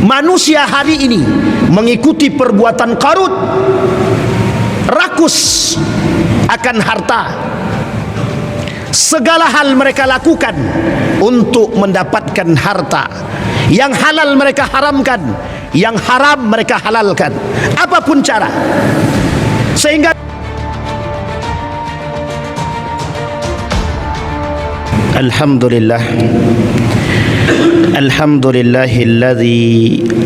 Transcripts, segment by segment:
Manusia hari ini mengikuti perbuatan Qarun, rakus akan harta. Segala hal mereka lakukan untuk mendapatkan harta. Yang halal mereka haramkan, yang haram mereka halalkan, apapun cara. Sehingga Alhamdulillah, alhamdulillahilladzi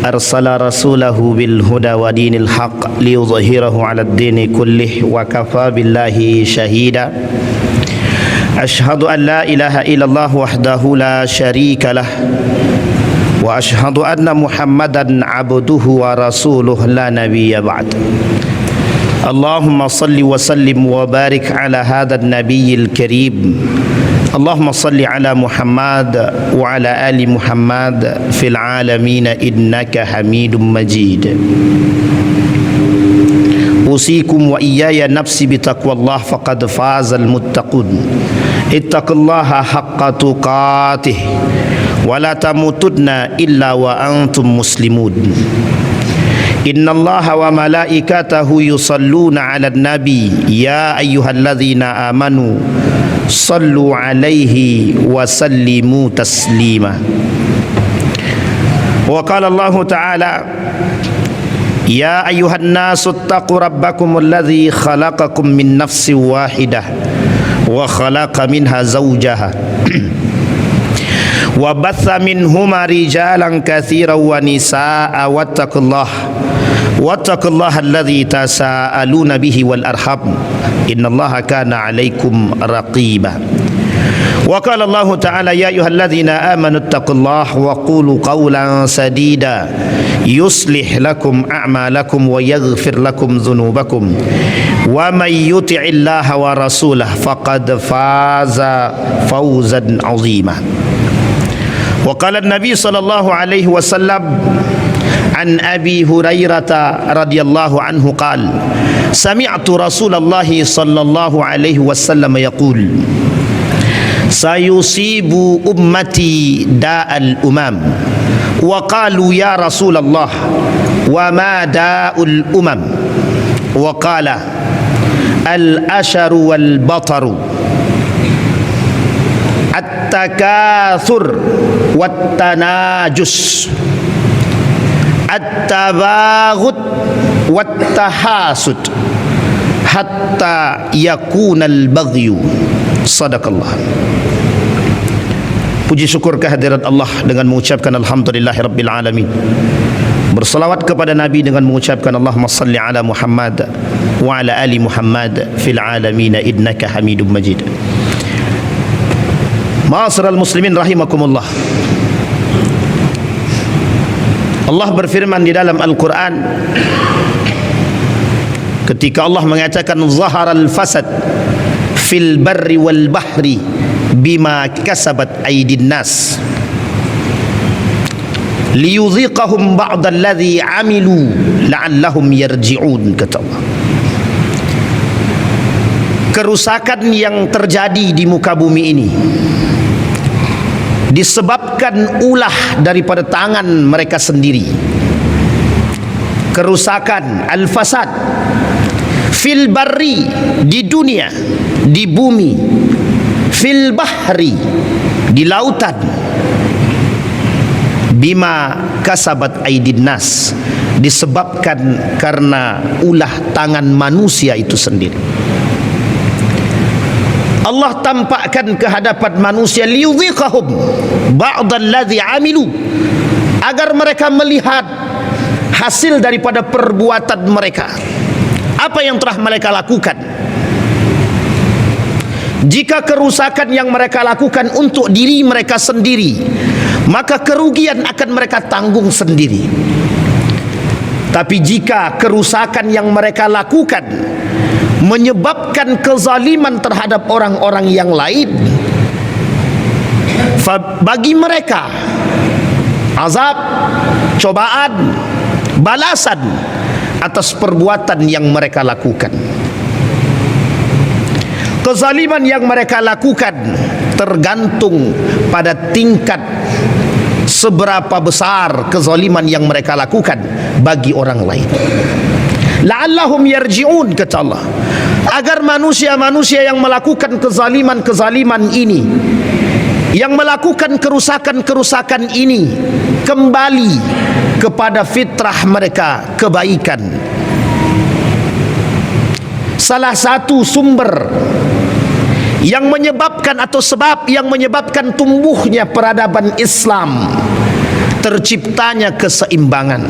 arsala rasulahu bil huda wa dinil haq liyudhhirahu 'alad dini kullih wa kafa billahi shahida. Ashhadu an la ilaha illallah wahdahu la syarika lah wa ashhadu anna Muhammadan 'abduhu wa rasuluhu la nabiyya ba'd. Allahumma salli wa sallim wa barik ala hadzal nabiyil karim. Allahumma salli ala Muhammad wa ala ali Muhammad fil alamin innaka Hamidum Majid. Usikum wa iyaya nafsi bitaqwallah faqad fazal muttaqun. Ittaqullaha haqqa tuqatih wa la tamutunna illa wa antum muslimun. Innallaha wa malaikatahu yusalluna 'alan nabi ya ayyuhalladzina amanu sallu alaihi wa sallimu taslima. Wa qala Allah ta'ala ya ayyuhan nasu ittaqu rabbakum alladhi khalaqakum min nafsin wahidah wa khalaqa minha zawjaha wa batha minhuma rijalan katsiran wa nisaa wattaqullaha alladhi tasaaluna bihi wal arham innallaha kana 'alaikum raqiba. Wa qala Allah ta'ala ya ayyuhalladzina amanu ittaqullaha wa qulu qawlan sadida yuslih lakum a'malakum wa yaghfir lakum dhunubakum wa may yuti'illaha wa rasulahu faqad faza fawzan 'azima. Wa qala an-nabi sallallahu alaihi wasallam an Abi Hurairah radhiyallahu anhu qala sami'tu Rasulullah sallallahu alaihi wasallam yaqul sayusibu ummati da'al umam. Wa qalu ya Rasulullah wa ma da'ul umam? Wa qala al-asharu wal bataru at-takathur wat tanajus at-tabaghut wat tahasud hatta yakunal baghyu. Sadaqallah. Puji syukur kehadirat Allah dengan mengucapkan alhamdulillahirabbil alamin. Bersalawat kepada Nabi dengan mengucapkan Allahumma salli ala Muhammad wa ala ali Muhammad fil alamin innaka Hamidum Majid. Ma'asyiral muslimin rahimakumullah. Allah berfirman di dalam Al-Quran ketika Allah mengatakan zaharal fasad fil barri wal bahri bima kasabat aydin nas liyudhiqahum ba'da alladhi amilu la'allahum yarji'un, kata Allah. Kerusakan yang terjadi di muka bumi ini disebabkan ulah daripada tangan mereka sendiri. Kerusakan al-fasad fil barri, di dunia, di bumi, fil bahri, di lautan, bima kasabat aydin nas, disebabkan karena ulah tangan manusia itu sendiri. Allah tampakkan ke hadapan manusia liyudhiqahum ba'dalladzi amilu, agar mereka melihat hasil daripada perbuatan mereka, apa yang telah mereka lakukan. Jika kerusakan yang mereka lakukan untuk diri mereka sendiri, maka kerugian akan mereka tanggung sendiri. Tapi jika kerusakan yang mereka lakukan menyebabkan kezaliman terhadap orang-orang yang lain, bagi mereka azab, cobaan, balasan atas perbuatan yang mereka lakukan. Kezaliman yang mereka lakukan tergantung pada tingkat seberapa besar kezaliman yang mereka lakukan bagi orang lain. La'allahum yarji'un, kata Allah, agar manusia-manusia yang melakukan kezaliman-kezaliman ini, yang melakukan kerusakan-kerusakan ini, kembali kepada fitrah mereka, kebaikan. Salah satu sumber yang menyebabkan atau sebab yang menyebabkan tumbuhnya peradaban Islam, terciptanya keseimbangan.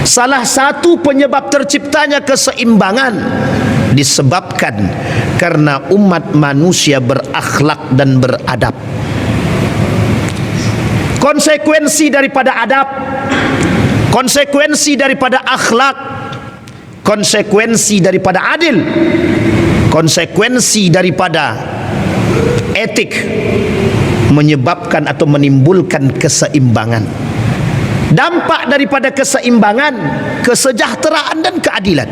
Salah satu penyebab terciptanya keseimbangan disebabkan karena umat manusia berakhlak dan beradab. Konsekuensi daripada adab, konsekuensi daripada akhlak, konsekuensi daripada adil, konsekuensi daripada etik menyebabkan atau menimbulkan keseimbangan. Dampak daripada keseimbangan, kesejahteraan dan keadilan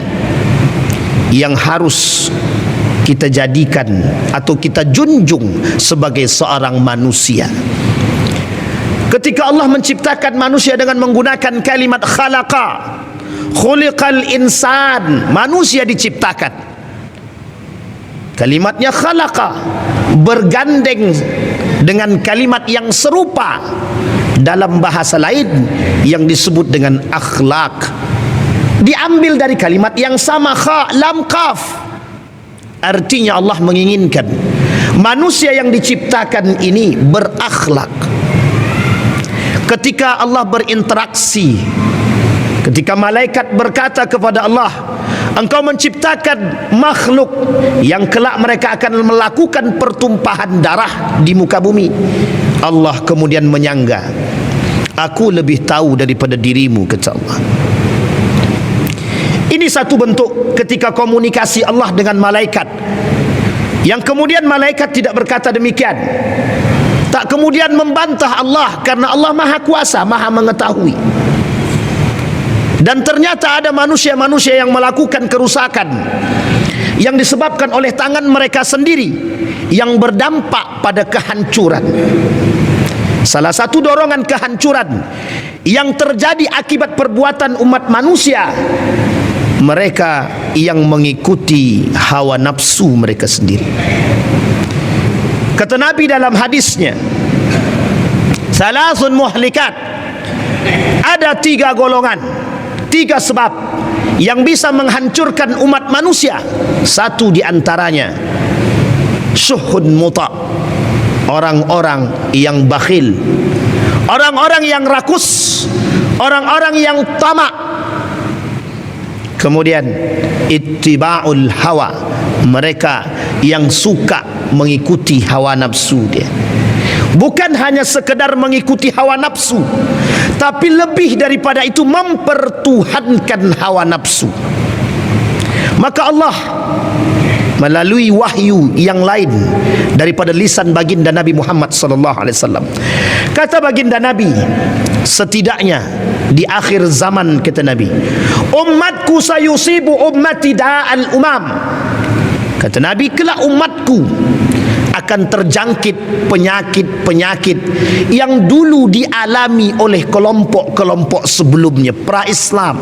yang harus kita jadikan atau kita junjung sebagai seorang manusia. Ketika Allah menciptakan manusia dengan menggunakan kalimat khalaqa, khuliqal insan, manusia diciptakan. Kalimatnya khalaqa bergandeng dengan kalimat yang serupa dalam bahasa lain yang disebut dengan akhlak. Diambil dari kalimat yang sama, kha lam qaf. Artinya Allah menginginkan manusia yang diciptakan ini berakhlak. Ketika Allah berinteraksi, ketika malaikat berkata kepada Allah, Engkau menciptakan makhluk yang kelak mereka akan melakukan pertumpahan darah di muka bumi, Allah kemudian menyangga, Aku lebih tahu daripada dirimu, kata Allah. Ini satu bentuk ketika komunikasi Allah dengan malaikat, yang kemudian malaikat tidak berkata demikian, tak kemudian membantah Allah, karena Allah maha kuasa, maha mengetahui. Dan ternyata ada manusia-manusia yang melakukan kerusakan yang disebabkan oleh tangan mereka sendiri, yang berdampak pada kehancuran. Salah satu dorongan kehancuran yang terjadi akibat perbuatan umat manusia, mereka yang mengikuti hawa nafsu mereka sendiri. Kata Nabi dalam hadisnya, salasun muhlikat, ada 3 golongan, 3 sebab yang bisa menghancurkan umat manusia. Satu di antaranya syuhun muta, orang-orang yang bakhil, orang-orang yang rakus, orang-orang yang tamak. Kemudian ittiba'ul hawa, mereka yang suka mengikuti hawa nafsu dia. Bukan hanya sekedar mengikuti hawa nafsu, tapi lebih daripada itu mempertuhankan hawa nafsu. Maka Allah melalui wahyu yang lain daripada lisan baginda Nabi Muhammad sallallahu alaihi wasallam, kata baginda Nabi, setidaknya di akhir zaman, kata Nabi, umatku sayusibu ummati da'al umam. Kata Nabi, kelak umatku akan terjangkit penyakit-penyakit yang dulu dialami oleh kelompok-kelompok sebelumnya, pra-Islam.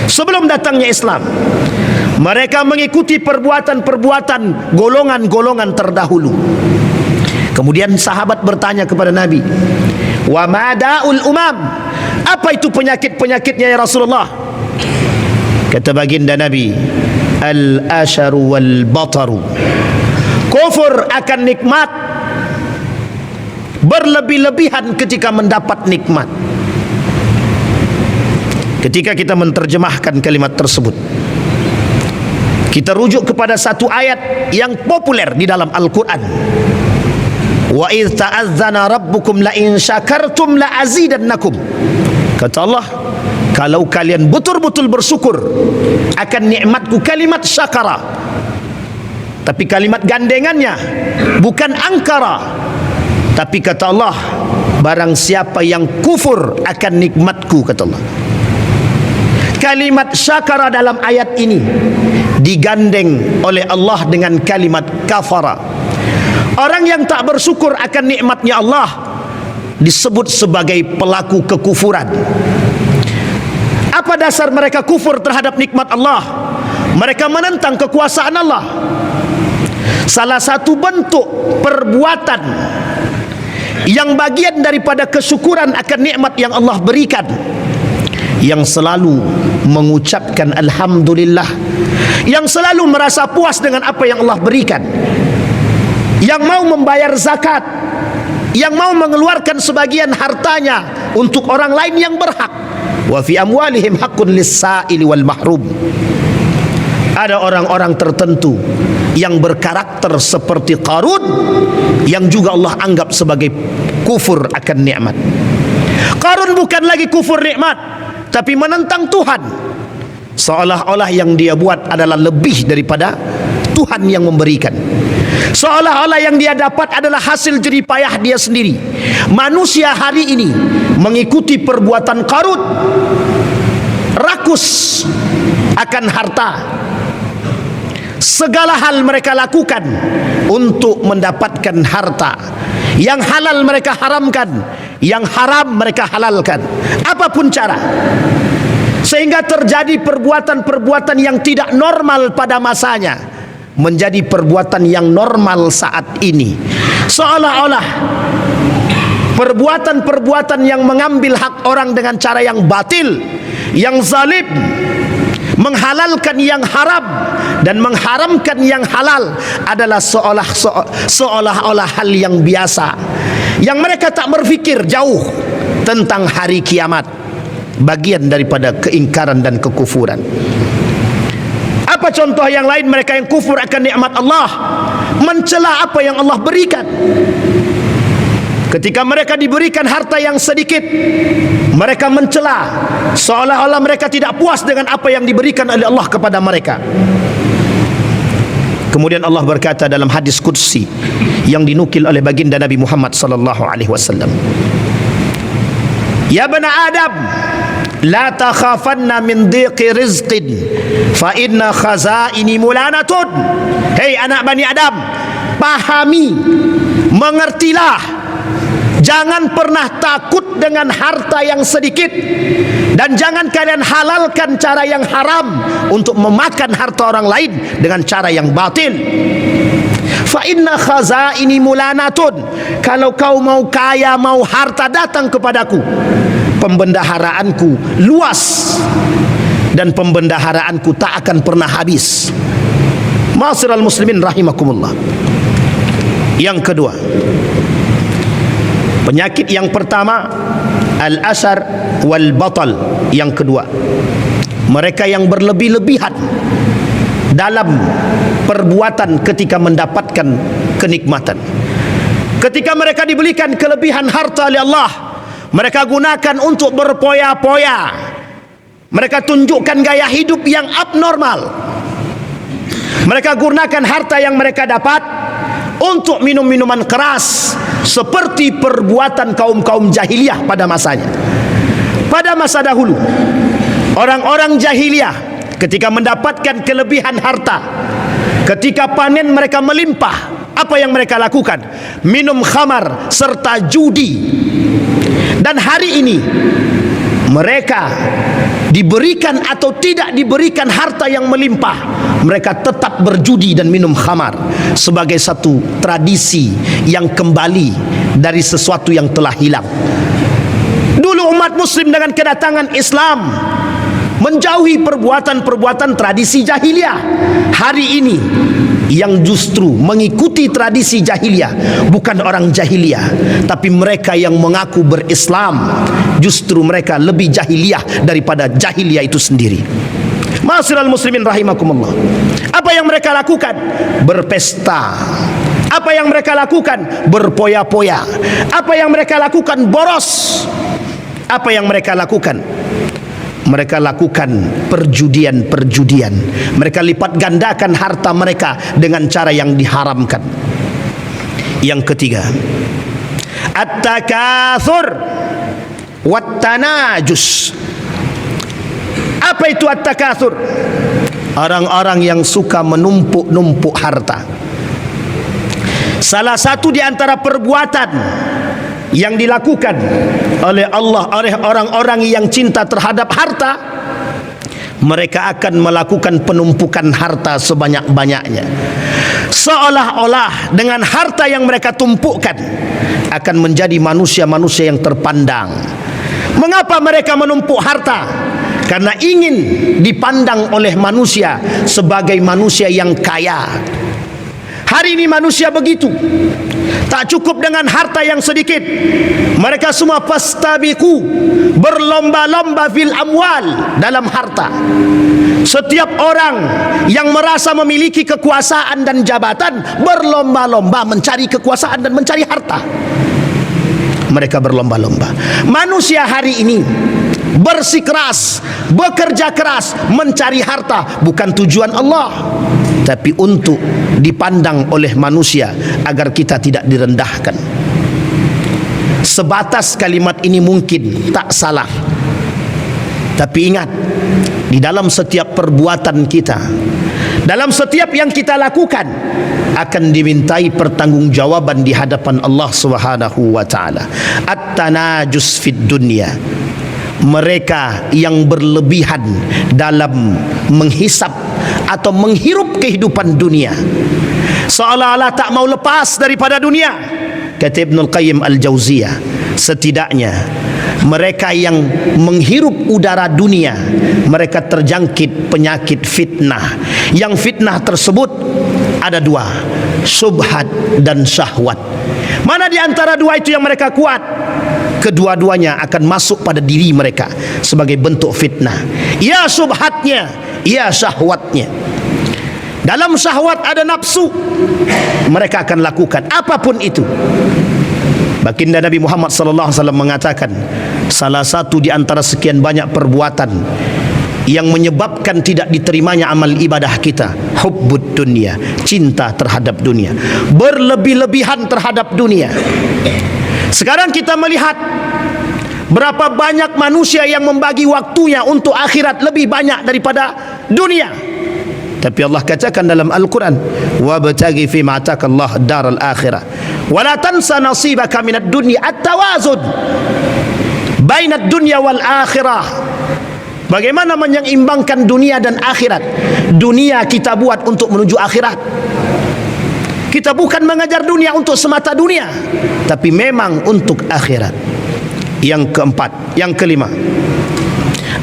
Sebelum datangnya Islam, mereka mengikuti perbuatan-perbuatan golongan-golongan terdahulu. Kemudian sahabat bertanya kepada Nabi, wa mada'ul umam, apa itu penyakit-penyakitnya ya Rasulullah? Kata baginda Nabi, al-asharu wal-bataru, kufur akan nikmat, berlebih-lebihan ketika mendapat nikmat. Ketika kita menerjemahkan kalimat tersebut, kita rujuk kepada satu ayat yang populer di dalam Al-Quran. Wa idh ta'azzana rabbukum la in syakartum la azidannakum. Kata Allah, kalau kalian betul-betul bersyukur akan nikmatku, kalimat syakara, tapi kalimat gandengannya bukan angkara, tapi kata Allah, barang siapa yang kufur akan nikmatku, kata Allah. Kalimat syakara dalam ayat ini digandeng oleh Allah dengan kalimat kafara. Orang yang tak bersyukur akan nikmatnya Allah, disebut sebagai pelaku kekufuran. Apa dasar mereka kufur terhadap nikmat Allah? Mereka menentang kekuasaan Allah. Salah satu bentuk perbuatan yang bagian daripada kesyukuran akan nikmat yang Allah berikan, yang selalu mengucapkan alhamdulillah, yang selalu merasa puas dengan apa yang Allah berikan, yang mau membayar zakat, yang mau mengeluarkan sebagian hartanya untuk orang lain yang berhak. Wa fi amwalihim haqqun lis-sa'ili wal mahrum. Ada orang-orang tertentu yang berkarakter seperti Qarun, yang juga Allah anggap sebagai kufur akan nikmat. Qarun bukan lagi kufur nikmat, tapi menentang Tuhan, seolah-olah yang dia buat adalah lebih daripada Tuhan yang memberikan, seolah-olah yang dia dapat adalah hasil jerih payah dia sendiri. Manusia hari ini mengikuti perbuatan Qarun, rakus akan harta. Segala hal mereka lakukan untuk mendapatkan harta. Yang halal mereka haramkan, yang haram mereka halalkan, apapun cara, sehingga terjadi perbuatan-perbuatan yang tidak normal pada masanya menjadi perbuatan yang normal saat ini. Seolah-olah perbuatan-perbuatan yang mengambil hak orang dengan cara yang batil, yang zalim, menghalalkan yang haram dan mengharamkan yang halal adalah seolah-olah hal yang biasa, yang mereka tak berfikir jauh tentang hari kiamat. Bagian daripada keingkaran dan kekufuran. Apa contoh yang lain mereka yang kufur akan nikmat Allah? Mencela apa yang Allah berikan. Ketika mereka diberikan harta yang sedikit, mereka mencela, seolah-olah mereka tidak puas dengan apa yang diberikan oleh Allah kepada mereka. Kemudian Allah berkata dalam hadis qudsi yang dinukil oleh baginda Nabi Muhammad sallallahu alaihi wasallam, "Ya bani Adam, la takhafanna min dhiqi rizqin fa inna khazaini mulanatun." Hei anak Bani Adam, pahami, mengertilah, jangan pernah takut dengan harta yang sedikit, dan jangan kalian halalkan cara yang haram untuk memakan harta orang lain dengan cara yang batil. Fa inna khazaini mulanatun. Kalau kau mau kaya, mau harta, datang kepadaku. Pembendaharaanku luas dan pembendaharaanku tak akan pernah habis. Ma'asyiral muslimin rahimakumullah. Yang kedua, penyakit yang pertama al-asar wal batal. Yang kedua, mereka yang berlebih-lebihan dalam perbuatan ketika mendapatkan kenikmatan. Ketika mereka diberikan kelebihan harta oleh Allah, mereka gunakan untuk berpoya-poya. Mereka tunjukkan gaya hidup yang abnormal. Mereka gunakan harta yang mereka dapat untuk minum minuman keras, seperti perbuatan kaum-kaum jahiliyah pada masanya. Pada masa dahulu, orang-orang jahiliyah ketika mendapatkan kelebihan harta, ketika panen mereka melimpah, apa yang mereka lakukan? Minum khamar serta judi. Dan hari ini mereka diberikan atau tidak diberikan harta yang melimpah, mereka tetap berjudi dan minum khamar sebagai satu tradisi yang kembali dari sesuatu yang telah hilang. Dulu umat muslim dengan kedatangan Islam menjauhi perbuatan-perbuatan tradisi jahiliyah. Hari ini yang justru mengikuti tradisi jahiliyah bukan orang jahiliyah, tapi mereka yang mengaku berislam. Justru mereka lebih jahiliyah daripada jahiliyah itu sendiri. Ma'asyiral muslimin rahimakumullah. Apa yang mereka lakukan? Berpesta. Apa yang mereka lakukan? Berpoya-poya. Apa yang mereka lakukan? Boros. Apa yang mereka lakukan? Mereka lakukan perjudian-perjudian. Mereka lipat gandakan harta mereka dengan cara yang diharamkan. Yang ketiga, at-takatsur wat-tanajus. Apa itu at-takatsur? Orang-orang yang suka menumpuk-numpuk harta. Salah satu di antara perbuatan yang dilakukan oleh Allah oleh orang-orang yang cinta terhadap harta, mereka akan melakukan penumpukan harta sebanyak-banyaknya, seolah-olah dengan harta yang mereka tumpukkan akan menjadi manusia-manusia yang terpandang. Mengapa mereka menumpuk harta? Karena ingin dipandang oleh manusia sebagai manusia yang kaya. Hari ini manusia begitu. Tak cukup dengan harta yang sedikit, mereka semua fastabiqu, berlomba-lomba fil amwal, dalam harta. Setiap orang yang merasa memiliki kekuasaan dan jabatan berlomba-lomba mencari kekuasaan dan mencari harta. Mereka berlomba-lomba. Manusia hari ini bersikeras, bekerja keras mencari harta, bukan tujuan Allah, tapi untuk dipandang oleh manusia agar kita tidak direndahkan. Sebatas kalimat ini mungkin tak salah, tapi ingat, di dalam setiap perbuatan kita, dalam setiap yang kita lakukan, akan dimintai pertanggungjawaban di hadapan Allah Subhanahu wa taala. At-tanajus fid dunya, mereka yang berlebihan dalam menghisap atau menghirup kehidupan dunia, seolah-olah tak mau lepas daripada dunia. Kata Ibnul Qayyim Al-Jauziyah, setidaknya mereka yang menghirup udara dunia, mereka terjangkit penyakit fitnah. Yang fitnah tersebut ada dua, syubhat dan syahwat. Mana di antara dua itu yang mereka kuat? Kedua-duanya akan masuk pada diri mereka sebagai bentuk fitnah. Ya syubhatnya, ya syahwatnya. Dalam syahwat ada nafsu, mereka akan lakukan apapun itu. Baginda Nabi Muhammad sallallahu alaihi wasallam mengatakan, salah satu di antara sekian banyak perbuatan yang menyebabkan tidak diterimanya amal ibadah kita, hubbud dunia, cinta terhadap dunia, berlebih-lebihan terhadap dunia. Sekarang kita melihat berapa banyak manusia yang membagi waktunya untuk akhirat lebih banyak daripada dunia. Tapi Allah katakan dalam Al-Quran, wabtaghi fi ma ataakallah daral akhirah wa la tansa nasibaka minad dunya, at-tawazun bainad dunya wal akhirah. Bagaimana menyeimbangkan dunia dan akhirat? Dunia kita buat untuk menuju akhirat. Kita bukan mengajar dunia untuk semata dunia, tapi memang untuk akhirat. Yang keempat, yang kelima,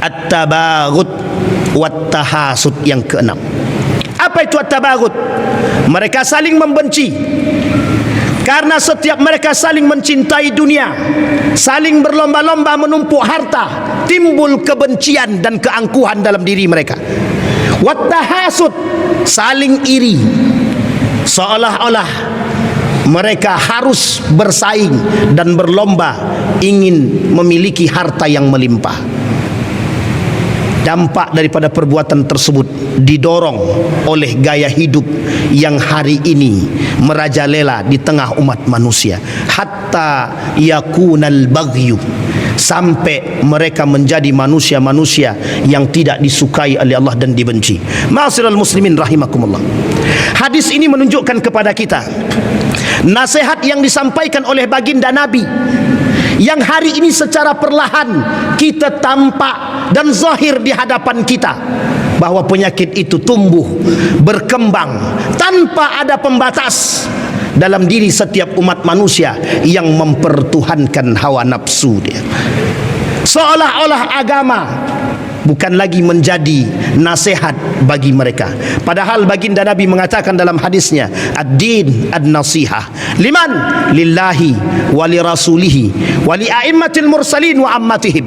at-tabaghut wat-tahasud. Yang keenam, apa itu at-tabaghut? Mereka saling membenci. Karena setiap mereka saling mencintai dunia, saling berlomba-lomba menumpuk harta, timbul kebencian dan keangkuhan dalam diri mereka. Wat-tahasud, saling iri, seolah-olah mereka harus bersaing dan berlomba ingin memiliki harta yang melimpah. Dampak daripada perbuatan tersebut didorong oleh gaya hidup yang hari ini merajalela di tengah umat manusia, hatta yakunal baghyu, sampai mereka menjadi manusia-manusia yang tidak disukai oleh Allah dan dibenci. Ma'asyiral muslimin rahimakumullah. Hadis ini menunjukkan kepada kita nasihat yang disampaikan oleh baginda Nabi, yang hari ini secara perlahan kita tampak dan zahir di hadapan kita, bahwa penyakit itu tumbuh berkembang tanpa ada pembatas dalam diri setiap umat manusia yang mempertuhankan hawa nafsu dia. Seolah-olah agama bukan lagi menjadi nasihat bagi mereka, padahal baginda Nabi mengatakan dalam hadisnya, ad-din ad-nasihah liman lillahi wa li rasulihi wa li a'immatil mursalin wa ammatihim.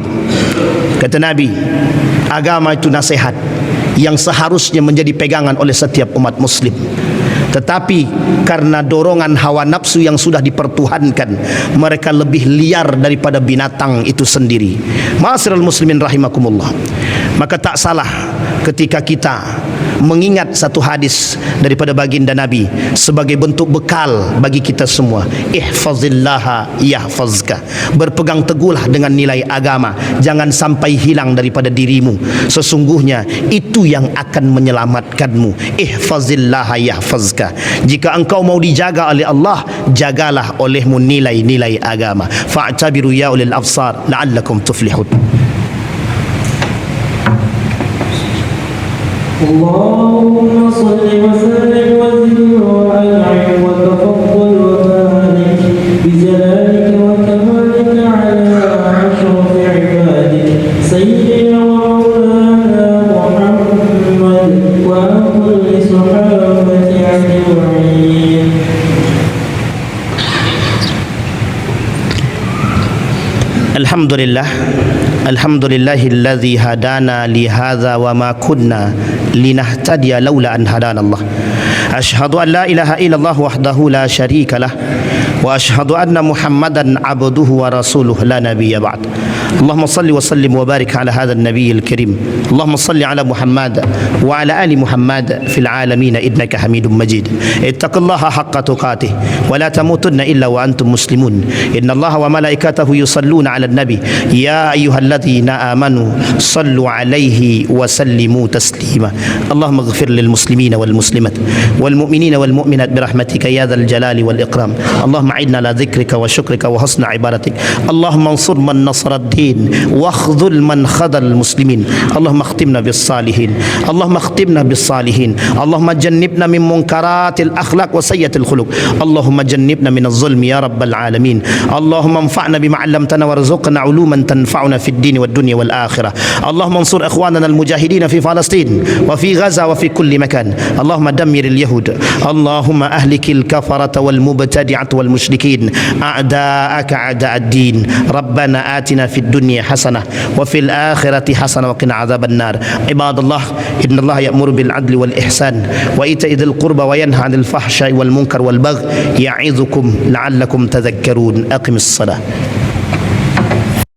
Kata Nabi, agama itu nasihat yang seharusnya menjadi pegangan oleh setiap umat muslim, tetapi karena dorongan hawa nafsu yang sudah dipertuhankan, mereka lebih liar daripada binatang itu sendiri. Ma'asyiral muslimin rahimakumullah. Maka tak salah ketika kita mengingat satu hadis daripada baginda Nabi sebagai bentuk bekal bagi kita semua. Ihfazillaha yahfazka. Berpegang teguhlah dengan nilai agama, jangan sampai hilang daripada dirimu. Sesungguhnya itu yang akan menyelamatkanmu. Ihfazillaha yahfazka. Jika engkau mau dijaga oleh Allah, jagalah olehmu nilai-nilai agama. Fa'tabiru ya ulil absar la'allakum tuflihun. اللهم صل وسلم وزد وأنعم وتفضل وبارك بجلالك وكمالك على أشرف عبادك سيدنا ومولانا محمد وكل صحابة أجمعين. Alhamdulillah, alhamdulillahilladzi hadana li hadza wa ma kunna linahtadiya laula an hadana Allah. Asyhadu an la ilaha illallah wahdahu la syarika lah wa asyhadu anna Muhammadan abduhu wa rasuluhu la nabiyya ba'd. Allahumma salli wa sallim wa barik ala hadha an-nabiyil karim. Allahumma salli ala Muhammad wa ala ali Muhammad fil alamin innaka Hamidum Majid. Ittaqillaha haqqa tuqatih wa la tamutunna illa wa antum muslimun. Innallaha wa malaikatahu yusalluna ala an-nabi ya ayyuhalladzina amanu sallu alaihi wa sallimu taslima. Allahumma ighfir lil muslimina wal muslimat wal mu'minina wal mu'minat bi rahmatika ya dzal jalali wal ikram. Allahumma a'inna ala dhikrika wa syukrika wa husni ibadatik. Allahumma ansur man nasara ad-din wa khudhul man khadhal muslimin. Allahumma akhtimna bis salihin. Allahumma akhtimna bis salihin. Allahumma jannibna min munkaratil akhlaq wa sayyiatil khuluq. Allahumma jannibna min az-zulmi ya rabbal alamin. Allahumma anfa'na bima 'allamtana warzuqna 'uluman tanfa'una fid din wad dunya wal akhirah. Allahumma ansur ikhwanana al mujahidin fi Palestin wa fi Gaza wa fi kulli makan. Allahumma dammir al yahud. Allahumma ahlikil kafarata wal mubtadi'at wal musyrikin a'da'aka a'da'ad din. Rabbana atina fid dunya hasanah wa fil akhirati hasanah wa qina adzaban nar. Ibadallah, innallaha ya'muru bil 'adli wal ihsan wa ita'i dzil qurba wa yanha 'anil fahsya'i wal munkar wal baghi ya'idzukum la'allakum tadhakkarun. Aqimis shalah.